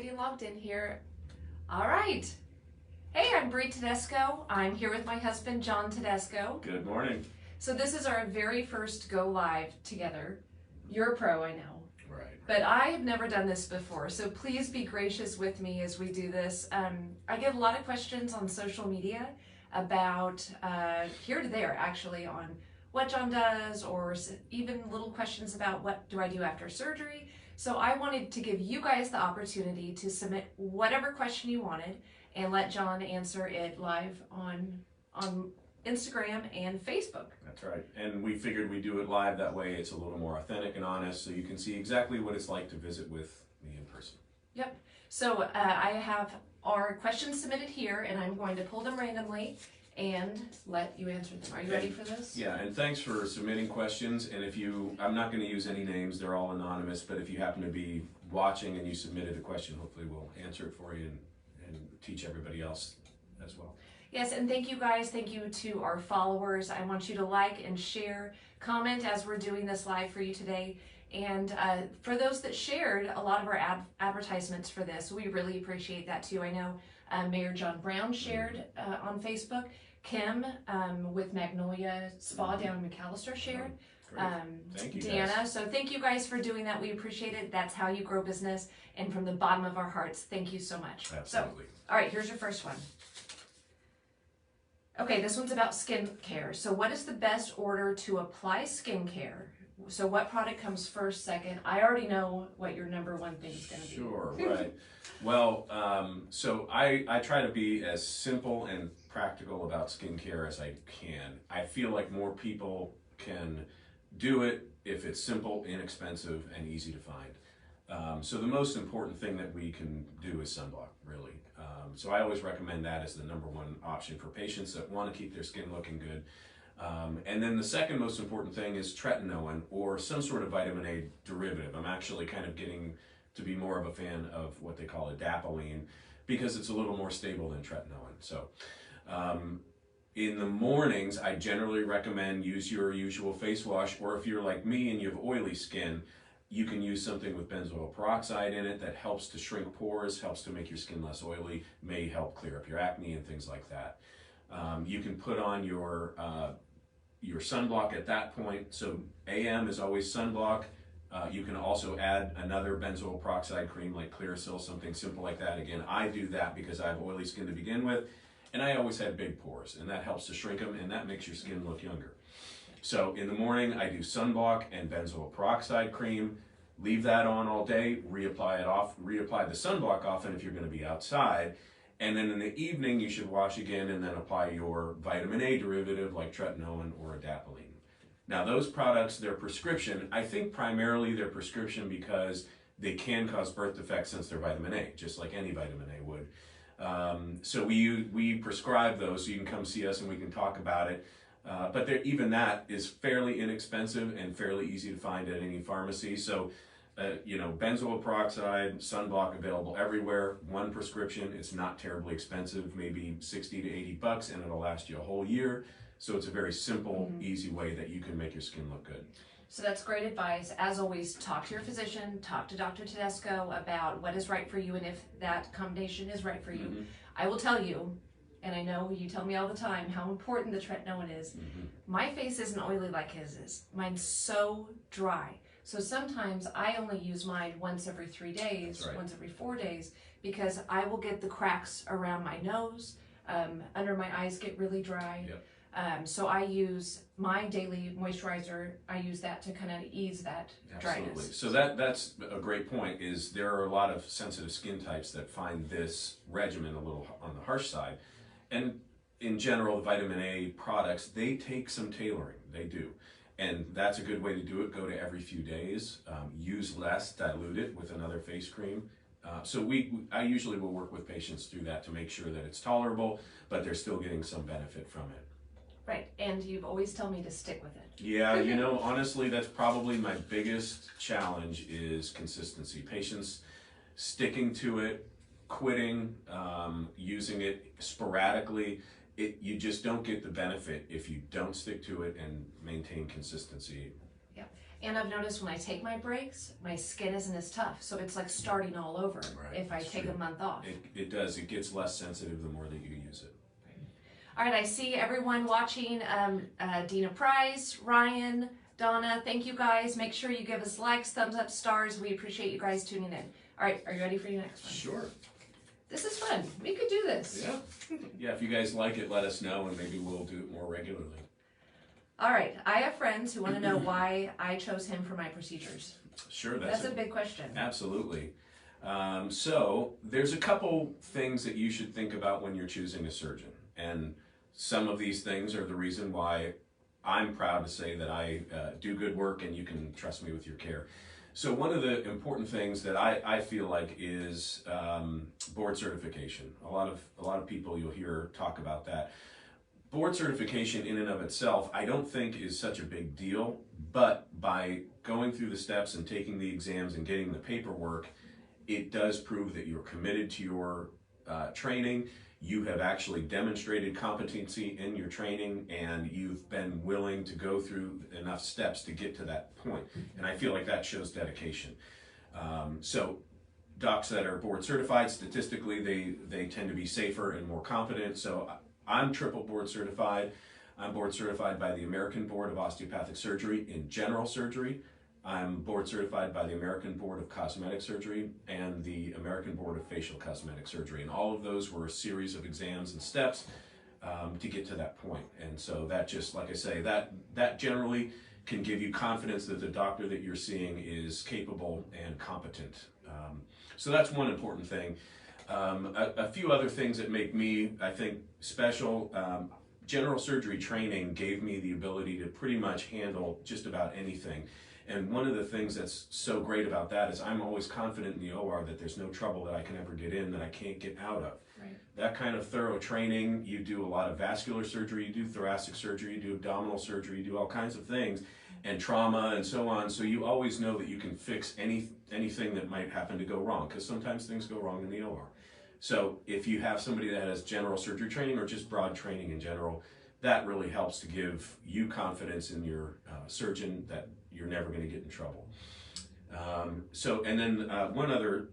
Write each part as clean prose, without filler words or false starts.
getting logged in here. All right. Hey, I'm Bree Tedesco. I'm here with my husband, John Tedesco. Good morning. So this is our very first go live together. You're a pro, I know. Right. But I have never done this before, so please be gracious with me as we do this. I get a lot of questions on social media about, here to there actually, on what John does, or even little questions about what do I do after surgery. So I wanted to give you guys the opportunity to submit whatever question you wanted and let John answer it live on Instagram and Facebook. That's right. And we figured we'd do it live, that way it's a little more authentic and honest, so you can see exactly what it's like to visit with me in person. Yep. So I have our questions submitted here, and I'm going to pull them randomly and let you answer them. Are you ready for this? Yeah, and thanks for submitting questions. And I'm not going to use any names, they're all anonymous, but if you happen to be watching and you submitted a question, hopefully we'll answer it for you and teach everybody else as well. Yes, and thank you guys. Thank you to our followers. I want you to like and share, comment as we're doing this live for you today. And for those that shared a lot of our advertisements for this, we really appreciate that too. I know Mayor John Brown shared on Facebook. Kim with Magnolia Spa down in McAllister shared. Thank you, Deanna, guys. so thank you guys for doing that. We appreciate it. That's how you grow business. And from the bottom of our hearts, thank you so much. Absolutely. So, all right, here's your first one. Okay, this one's about skin care. So what is the best order to apply skincare? So what product comes first, second? I already know what your number one thing is going to be. Sure, right. Well, so I try to be as simple and practical about skincare as I can. I feel like more people can do it if it's simple, inexpensive, and easy to find. So the most important thing that we can do is sunblock, really. So I always recommend that as the number one option for patients that want to keep their skin looking good. And then the second most important thing is tretinoin or some sort of vitamin A derivative. I'm actually kind of getting to be more of a fan of what they call adapalene because it's a little more stable than tretinoin. So in the mornings, I generally recommend use your usual face wash, or if you're like me and you have oily skin, you can use something with benzoyl peroxide in it that helps to shrink pores, helps to make your skin less oily, may help clear up your acne and things like that. You can put on your sunblock at that point. So AM is always sunblock. You can also add another benzoyl peroxide cream like Clearasil, something simple like that. Again, I do that because I have oily skin to begin with, and I always had big pores, and that helps to shrink them, and that makes your skin look younger. So in the morning, I do sunblock and benzoyl peroxide cream, leave that on all day, reapply the sunblock often if you're going to be outside. And then in the evening, you should wash again and then apply your vitamin A derivative like tretinoin or adapalene. Now those products, they're prescription. I think primarily they're prescription because they can cause birth defects since they're vitamin A, just like any vitamin A would. So we prescribe those, so you can come see us and we can talk about it. But even that is fairly inexpensive and fairly easy to find at any pharmacy. So, benzoyl peroxide, sunblock available everywhere, one prescription. It's not terribly expensive, maybe 60 to 80 bucks, and it'll last you a whole year. So it's a very simple, easy way that you can make your skin look good. So that's great advice. As always, talk to your physician, talk to Dr. Tedesco about what is right for you and if that combination is right for you. I will tell you, and I know you tell me all the time how important the tretinoin is. My face isn't oily like his is. Mine's so dry. So sometimes I only use mine once every 3 days, Right. once every 4 days, because I will get the cracks around my nose, under my eyes get really dry. Yep. So I use my daily moisturizer. I use that to kind of ease that Absolutely. dryness. So that's a great point, is there are a lot of sensitive skin types that find this regimen a little on the harsh side. And in general, the vitamin A products, they take some tailoring, they do. And that's a good way to do it. Go to every few days, use less, dilute it with another face cream. So I usually will work with patients through that to make sure that it's tolerable, but they're still getting some benefit from it. Right, and you've always told me to stick with it. Yeah, honestly, that's probably my biggest challenge is consistency. Patients sticking to it, quitting, using it sporadically. You just don't get the benefit if you don't stick to it and maintain consistency. Yeah, And I've noticed when I take my breaks, my skin isn't as tough. So it's like starting all over if I take a month off. It does. It gets less sensitive the more that you use it. All right, I see everyone watching. Dina Price, Ryan, Donna, thank you guys. Make sure you give us likes, thumbs up, stars. We appreciate you guys tuning in. All right, are you ready for your next one? Sure. This is fun. We could do this. Yeah. Yeah, if you guys like it, let us know, and maybe we'll do it more regularly. All right, I have friends who want to know why I chose him for my procedures. Sure, that's a big question. Absolutely. So there's a couple things that you should think about when you're choosing a surgeon, and some of these things are the reason why I'm proud to say that I do good work and you can trust me with your care. So one of the important things that I feel like is board certification. A lot of people you'll hear talk about that. Board certification in and of itself, I don't think is such a big deal, but by going through the steps and taking the exams and getting the paperwork, it does prove that you're committed to your training. You have actually demonstrated competency in your training, and you've been willing to go through enough steps to get to that point. And I feel like that shows dedication. So docs that are board certified, statistically, they tend to be safer and more competent. So I'm triple board certified. I'm board certified by the American Board of Osteopathic Surgery in general surgery. I'm board certified by the American Board of Cosmetic Surgery and the American Board of Facial Cosmetic Surgery. And all of those were a series of exams and steps to get to that point. And so that just, like I say, that generally can give you confidence that the doctor that you're seeing is capable and competent. So that's one important thing. A few other things that make me, I think, special. General surgery training gave me the ability to pretty much handle just about anything. And one of the things that's so great about that is I'm always confident in the OR that there's no trouble that I can ever get in that I can't get out of. Right. That kind of thorough training, you do a lot of vascular surgery, you do thoracic surgery, you do abdominal surgery, you do all kinds of things, and trauma and so on. So you always know that you can fix anything that might happen to go wrong, because sometimes things go wrong in the OR. So if you have somebody that has general surgery training or just broad training in general, that really helps to give you confidence in your surgeon that you're never going to get in trouble. And then one other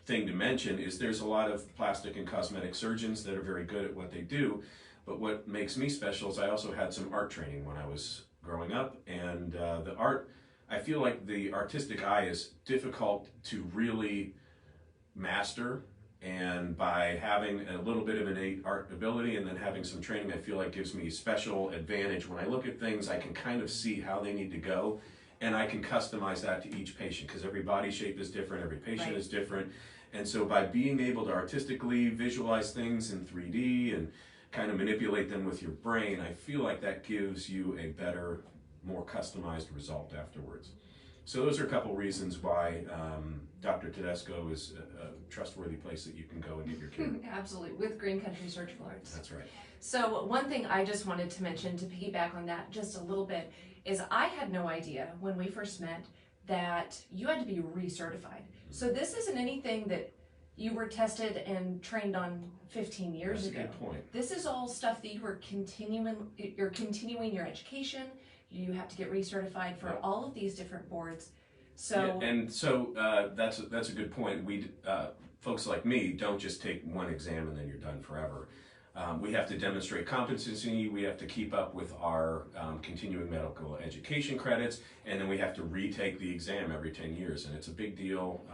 thing to mention is there's a lot of plastic and cosmetic surgeons that are very good at what they do, but what makes me special is I also had some art training when I was growing up, and the art, I feel like the artistic eye is difficult to really master. And by having a little bit of innate art ability and then having some training, I feel like gives me special advantage. When I look at things, I can kind of see how they need to go, and I can customize that to each patient, because every body shape is different, every patient is different. And so by being able to artistically visualize things in 3D and kind of manipulate them with your brain, I feel like that gives you a better, more customized result afterwards. So those are a couple reasons why Dr. Tedesco is a trustworthy place that you can go and get your care. Absolutely, with Green Country Surgical Arts. That's right. So one thing I just wanted to mention to piggyback on that just a little bit is I had no idea when we first met that you had to be recertified. So this isn't anything that you were tested and trained on 15 years ago. That's a good point. This is all stuff that you're continuing your education. You have to get recertified for all of these different boards. So yeah, and so that's a good point. We folks like me don't just take one exam and then you're done forever. We have to demonstrate competency. We have to keep up with our continuing medical education credits, and then we have to retake the exam every 10 years, and it's a big deal.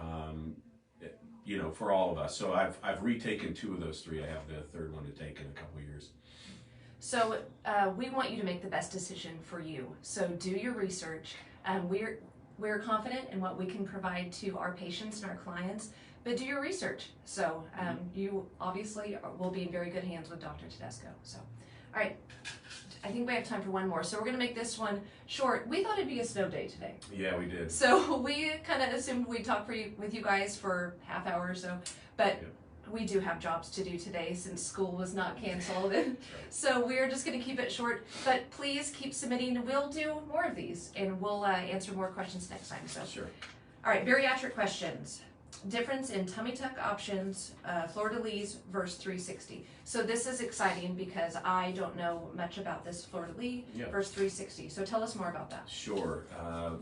For all of us. So I've retaken 2 of those 3. I have the 3rd one to take in a couple of years. So we want you to make the best decision for you. So do your research. We're confident in what we can provide to our patients and our clients, but do your research. So you obviously will be in very good hands with Dr. Tedesco. So, all right, I think we have time for one more. So we're gonna make this one short. We thought it'd be a snow day today. Yeah, we did. So we kind of assumed we'd talk with you guys for half hour or so, but we do have jobs to do today since school was not canceled. So we're just going to keep it short, but please keep submitting. We'll do more of these, and we'll answer more questions next time. So, sure. All right, bariatric questions. difference in tummy tuck options, fleur-de-lis versus 360. So this is exciting because I don't know much about this fleur-de-lis versus 360. So tell us more about that. Sure.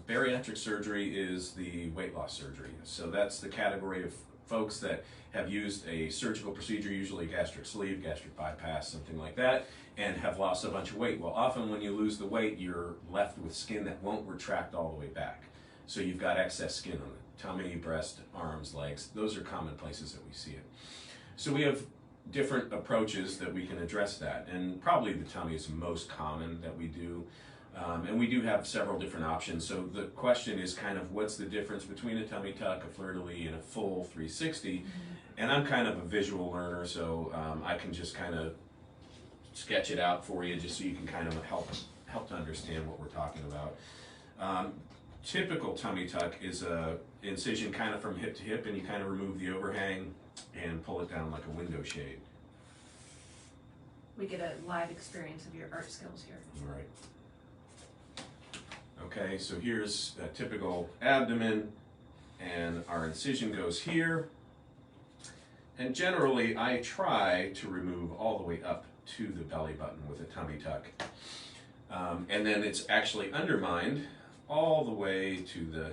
Bariatric surgery is the weight loss surgery. So that's the category of folks that have used a surgical procedure, usually gastric sleeve, gastric bypass, something like that, and have lost a bunch of weight. Well, often when you lose the weight, you're left with skin that won't retract all the way back. So you've got excess skin on the tummy, breast, arms, legs. Those are common places that we see it. So we have different approaches that we can address that, and probably the tummy is most common that we do. And we do have several different options. So the question is kind of what's the difference between a tummy tuck, a fleur-de-lis, and a full 360? And I'm kind of a visual learner, so I can just kind of sketch it out for you just so you can kind of help to understand what we're talking about. Typical tummy tuck is a incision kind of from hip to hip, and you kind of remove the overhang and pull it down like a window shade. We get a live experience of your art skills here. All right. Okay, so here's a typical abdomen, and our incision goes here. And generally, I try to remove all the way up to the belly button with a tummy tuck. And then it's actually undermined all the way to the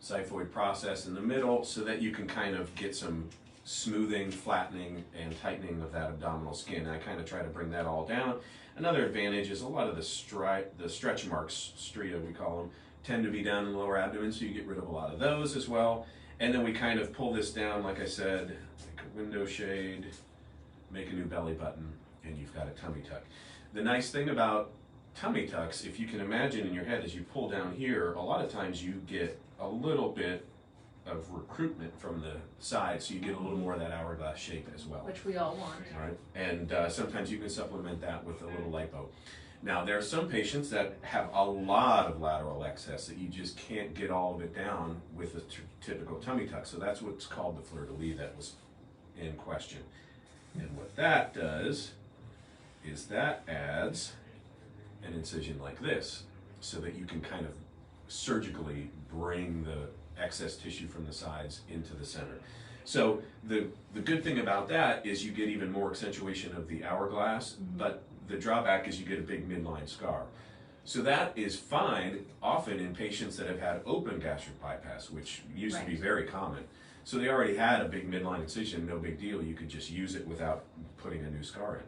xiphoid process in the middle so that you can kind of get some smoothing, flattening, and tightening of that abdominal skin. I kind of try to bring that all down. Another advantage is a lot of the stretch marks, stria we call them, tend to be down in the lower abdomen, so you get rid of a lot of those as well. And then we kind of pull this down, like I said, like a window shade, make a new belly button, and you've got a tummy tuck. The nice thing about tummy tucks, if you can imagine in your head as you pull down here, a lot of times you get a little bit of recruitment from the side, so you get a little more of that hourglass shape as well. Which we all want. Right, and sometimes you can supplement that with a little lipo. Now, there are some patients that have a lot of lateral excess that you just can't get all of it down with a typical tummy tuck, so that's what's called the fleur-de-lis that was in question. And what that does is that adds an incision like this so that you can kind of surgically bring the excess tissue from the sides into the center. So the good thing about that is you get even more accentuation of the hourglass, but the drawback is you get a big midline scar. So that is fine often in patients that have had open gastric bypass, which used to be very common. So they already had a big midline incision, no big deal. You could just use it without putting a new scar in.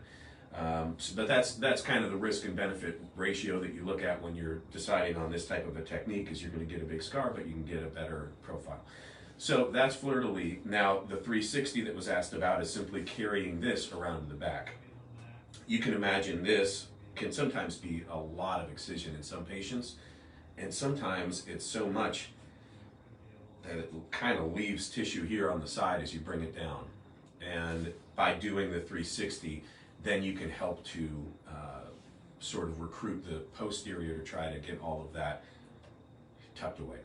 But that's kind of the risk and benefit ratio that you look at when you're deciding on this type of a technique, is you're going to get a big scar, but you can get a better profile. So that's fleur-de-lis. Now, the 360 that was asked about is simply carrying this around the back. You can imagine this can sometimes be a lot of excision in some patients, and sometimes it's so much that it kind of leaves tissue here on the side as you bring it down. And by doing the 360, then you can help to sort of recruit the posterior to try to get all of that tucked away.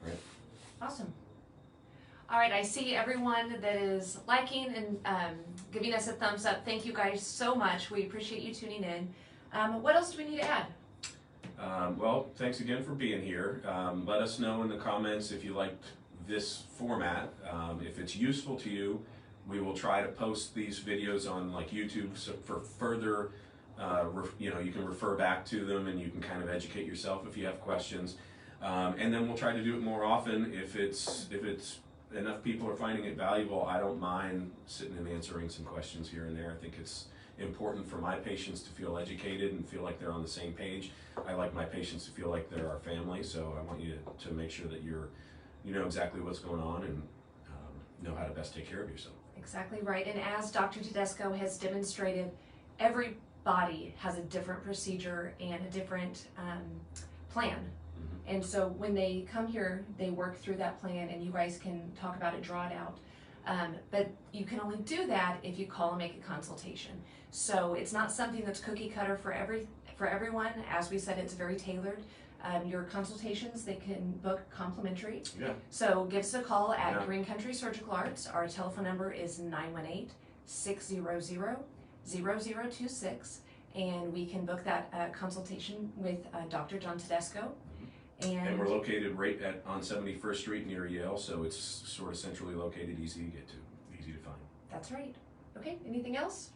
Right? Awesome. All right, I see everyone that is liking and giving us a thumbs up. Thank you guys so much. We appreciate you tuning in. What else do we need to add? Well, thanks again for being here. Let us know in the comments if you liked this format. If it's useful to you, we will try to post these videos on like YouTube, so for further, you can refer back to them and you can kind of educate yourself if you have questions. And then we'll try to do it more often. If it's enough people are finding it valuable, I don't mind sitting and answering some questions here and there. I think it's important for my patients to feel educated and feel like they're on the same page. I like my patients to feel like they're our family, so I want you to make sure that you know exactly what's going on and know how to best take care of yourself. Exactly right. And as Dr. Tedesco has demonstrated, every body has a different procedure and a different plan. And so when they come here, they work through that plan, and you guys can talk about it, draw it out. But you can only do that if you call and make a consultation. So it's not something that's cookie cutter for everyone. As we said, it's very tailored. Your consultations, they can book complimentary. Yeah. So give us a call at Green Country Surgical Arts. Our telephone number is 918-600-0026, and we can book that consultation with Dr. John Tedesco. And we're located right on 71st Street near Yale, so it's sort of centrally located, easy to get to, easy to find. That's right. Okay, anything else?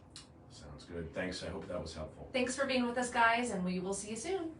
Sounds good. Thanks. I hope that was helpful. Thanks for being with us, guys, and we will see you soon.